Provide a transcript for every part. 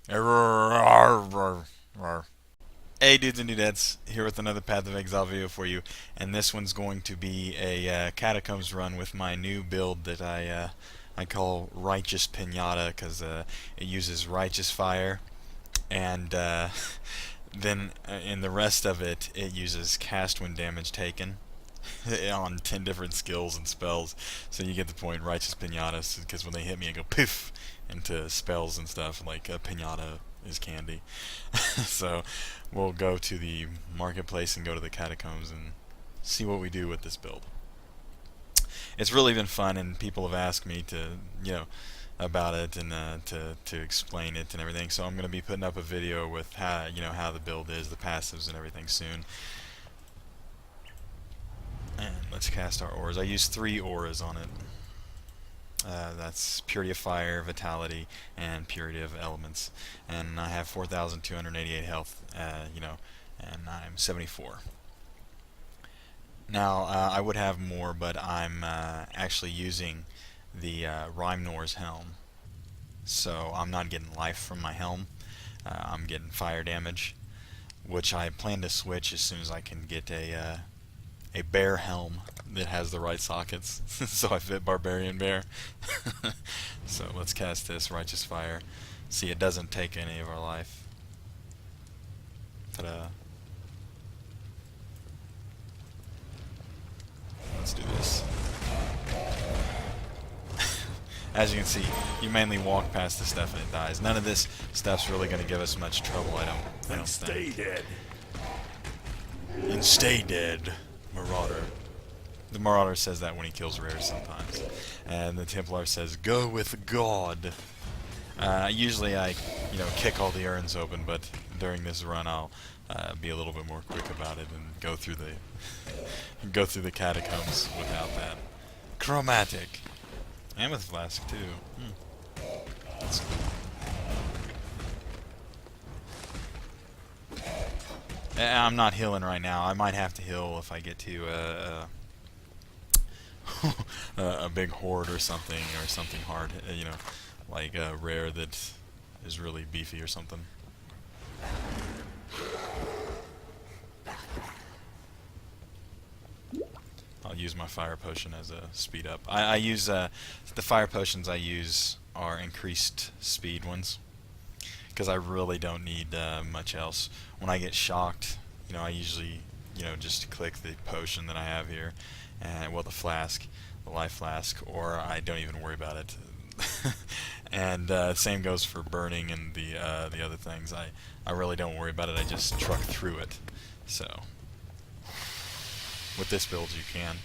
Hey dudes and dudettes, here with another Path of Exile video for you, and this one's going to be a Catacombs run with my new build that I call Righteous Pinata because it uses Righteous Fire, and then in the rest of it, it uses Cast when damage taken on 10 different skills and spells. So you get the point, Righteous Pinata, because when they hit me, I go poof into spells and stuff, like a pinata is candy. So we'll go to the marketplace and go to the catacombs and see what we do with this build. It's really been fun, and people have asked me to, about it and to explain it and everything. So I'm going to be putting up a video with how the build is, the passives and everything soon. And let's cast our auras. I use 3 auras on it. That's Purity of Fire, Vitality, and Purity of Elements. And I have 4,288 health, and I'm 74. Now, I would have more, but I'm actually using the Rhymenor's Helm. So I'm not getting life from my helm. I'm getting fire damage, which I plan to switch as soon as I can get a bear helm that has the right sockets. So I fit Barbarian Bear. So let's cast this Righteous Fire. See, it doesn't take any of our life. Ta-da. Let's do this. As you can see, you mainly walk past the stuff and it dies. None of this stuff's really going to give us much trouble, I don't think. Stay dead. And stay dead, Marauder. The Marauder says that when he kills rares sometimes. And the Templar says, go with God. Usually I, kick all the urns open, but during this run I'll be a little bit more quick about it and go through the catacombs without that. Chromatic. Amethyst Flask too. That's cool. I'm not healing right now. I might have to heal if I get to a big horde or something hard, like a rare that is really beefy or something. I'll use my fire potion as a speed up. I use the fire potions I use are increased speed ones because I really don't need much else. When I get shocked, I usually just click the potion that I have here, and the flask, the life flask, or I don't even worry about it. And same goes for burning and the other things. I really don't worry about it. I just truck through it. So with this build, you can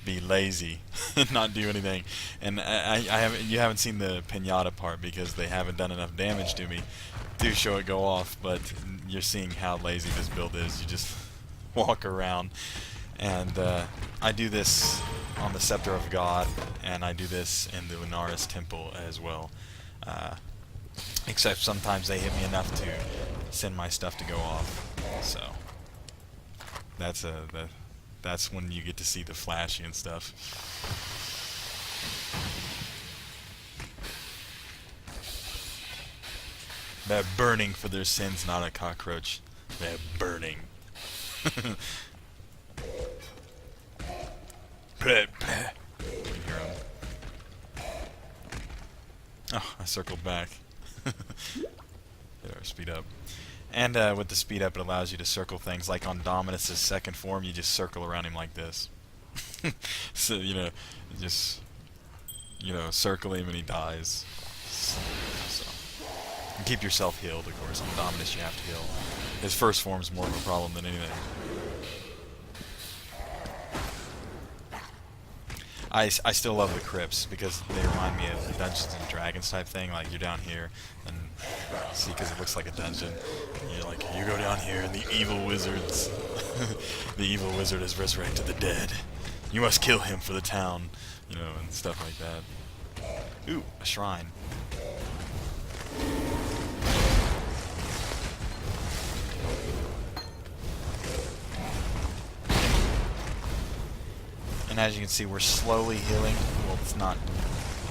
be lazy and not do anything. And you haven't seen the pinata part because they haven't done enough damage to me to show it go off. But you're seeing how lazy this build is. You just walk around, and I do this on the Scepter of God, and I do this in the Lunaris Temple as well. Except sometimes they hit me enough to send my stuff to go off. So that's when you get to see the flashy and stuff. They're burning for their sins, not a cockroach. They're burning. Bleh, bleh. You hear 'em. Oh, I circled back. There, speed up. And with the speed up, it allows you to circle things. Like on Dominus's second form, you just circle around him like this. So, just, circle him and he dies. So. And keep yourself healed, of course. On Dominus, you have to heal. His first form's more of a problem than anything. I still love the crypts because they remind me of the Dungeons and Dragons type thing. Like, you're down here, and see, because it looks like a dungeon. And you're like, you go down here, and the evil wizards, the evil wizard has resurrected the dead. You must kill him for the town, and stuff like that. Ooh, a shrine. And as you can see, we're slowly healing. Well, it's not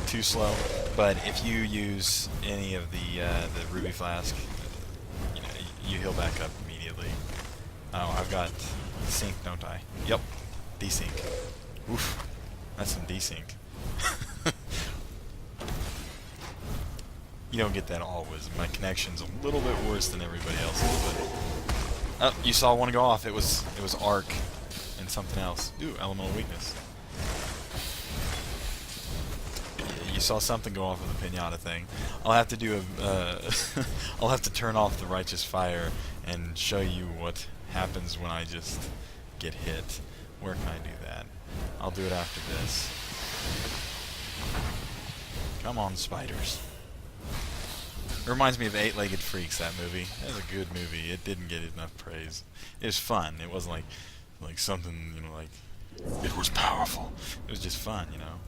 too slow. But if you use any of the ruby flask, you know, you heal back up immediately. Oh, I've got desync, don't I? Yep, desync. Oof, that's some desync. You don't get that always. My connection's a little bit worse than everybody else's, but oh, you saw one go off. It was arc and something else. Ooh, elemental weakness. You saw something go off of the Pinata thing. I'll have to do a I'll have to turn off the righteous fire and show you what happens when I just get hit. Where can I do that? I'll do it after this. Come on, spiders. It reminds me of Eight-Legged Freaks, that movie. That was a good movie. It didn't get enough praise. It was fun. It wasn't like something, you know, like it was powerful. It was just fun, you know.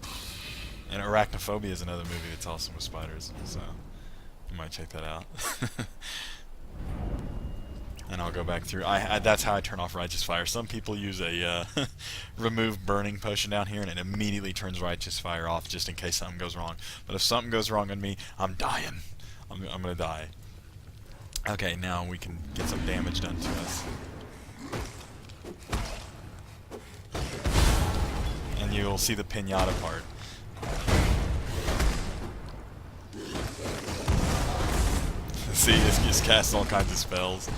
And Arachnophobia is another movie that's awesome with spiders, so you might check that out. And I'll go back through. That's how I turn off Righteous Fire. Some people use a remove burning potion down here, and it immediately turns Righteous Fire off just in case something goes wrong. But if something goes wrong on me, I'm dying. I'm gonna die. Okay, now we can get some damage done to us. And you'll see the Pinata part. See, it just casts all kinds of spells.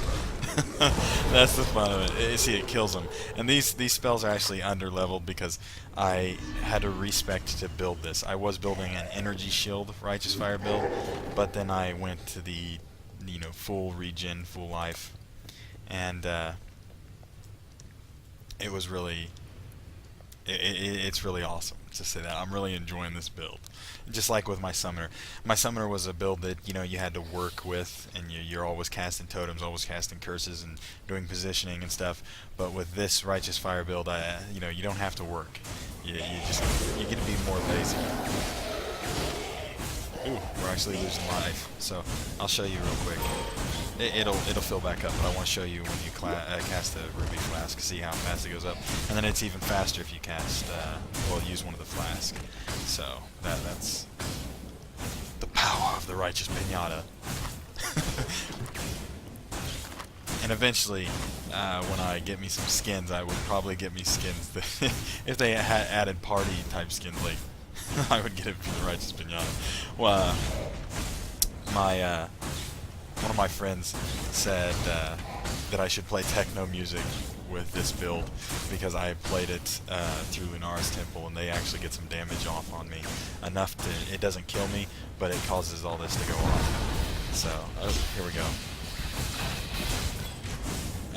That's the fun of it. See, it kills them. And these spells are actually under-leveled because I had to respec to build this. I was building an energy shield Righteous Fire build, but then I went to the, you know, full regen, full life, and it was really, it's really awesome to say that. I'm really enjoying this build. Just like with my summoner. My summoner was a build that, you know, you had to work with, and you're always casting totems, always casting curses, and doing positioning and stuff. But with this Righteous Fire build, you know, you don't have to work. You get to be more lazy. Ooh, we're actually losing life. So I'll show you real quick. It'll fill back up, but I want to show you when you cast the Ruby Flask, see how fast it goes up. And then it's even faster if you cast, well, use one of the flasks. So that's the power of the Righteous Pinata. And eventually, when I get me some skins, I would probably get me skins that, if they had added party type skins, like, I would get it from the Righteous Pinata. Well, one of my friends said that I should play techno music with this build because I played it through Lunara's Temple, and they actually get some damage off on me. Enough to, it doesn't kill me, but it causes all this to go off. So, here we go.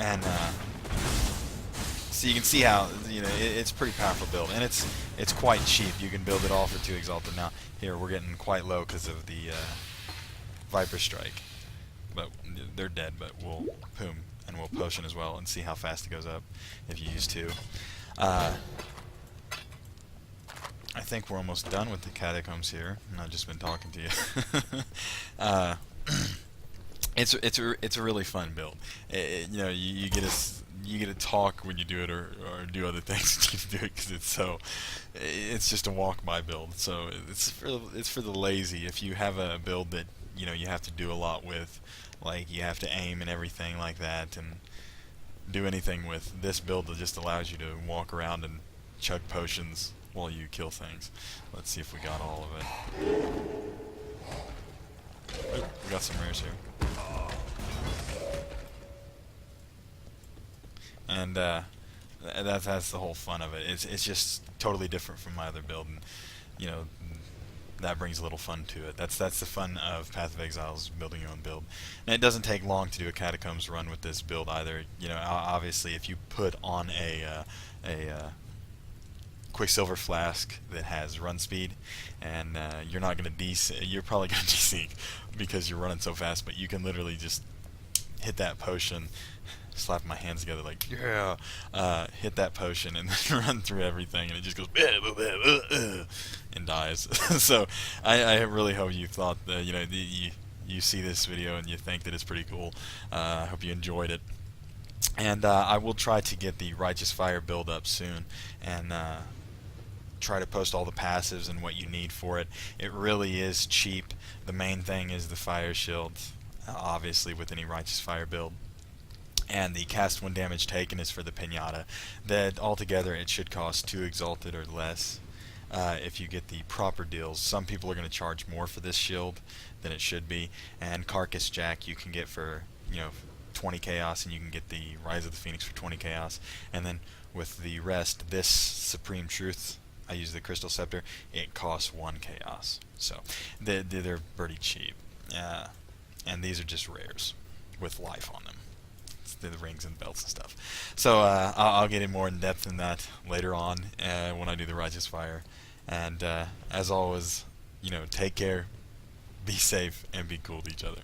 And so you can see how, you know, it's a pretty powerful build, and it's quite cheap. You can build it all for 2 Exalted. Now, here, we're getting quite low because of the Viper Strike. But they're dead, but we'll boom, and we'll potion as well and see how fast it goes up if you use 2. I think we're almost done with the catacombs here, and I've just been talking to you. It's a really fun build. You know, you get to talk when you do it, or do other things when you do it, because it's just a walk by build. So it's for the lazy. If you have a build that, you know, you have to do a lot with, like you have to aim and everything like that, and do anything with, this build that just allows you to walk around and chug potions while you kill things. Let's see if we got all of it. Oh, we got some rares here. And that's the whole fun of it. It's just totally different from my other build, and you know, that brings a little fun to it. That's the fun of Path of Exile's building your own build. And it doesn't take long to do a Catacombs run with this build either. You know, obviously, if you put on a Quicksilver Flask that has run speed, and you're not gonna you're probably gonna desync because you're running so fast. But you can literally just hit that potion, slap my hands together like, yeah, hit that potion, and then run through everything, and it just goes and dies. So I really hope you thought that, you know, you see this video and you think that it's pretty cool. I hope you enjoyed it, and I will try to get the Righteous Fire build up soon, and try to post all the passives and what you need for it. It really is cheap. The main thing is the fire shield, obviously with any Righteous Fire build. And the cast 1 damage taken is for the Pinata. That altogether it should cost 2 exalted or less. If you get the proper deals. Some people are going to charge more for this shield than it should be. And Carcass Jack you can get for 20 chaos, and you can get the Rise of the Phoenix for 20 chaos. And then with the rest, this Supreme Truth, I use the Crystal Scepter, it costs 1 chaos. So they're pretty cheap. And these are just rares with life on them. The rings and belts and stuff. So I'll get in more in depth in that later on when I do the Righteous Fire. And as always, take care, be safe, and be cool to each other.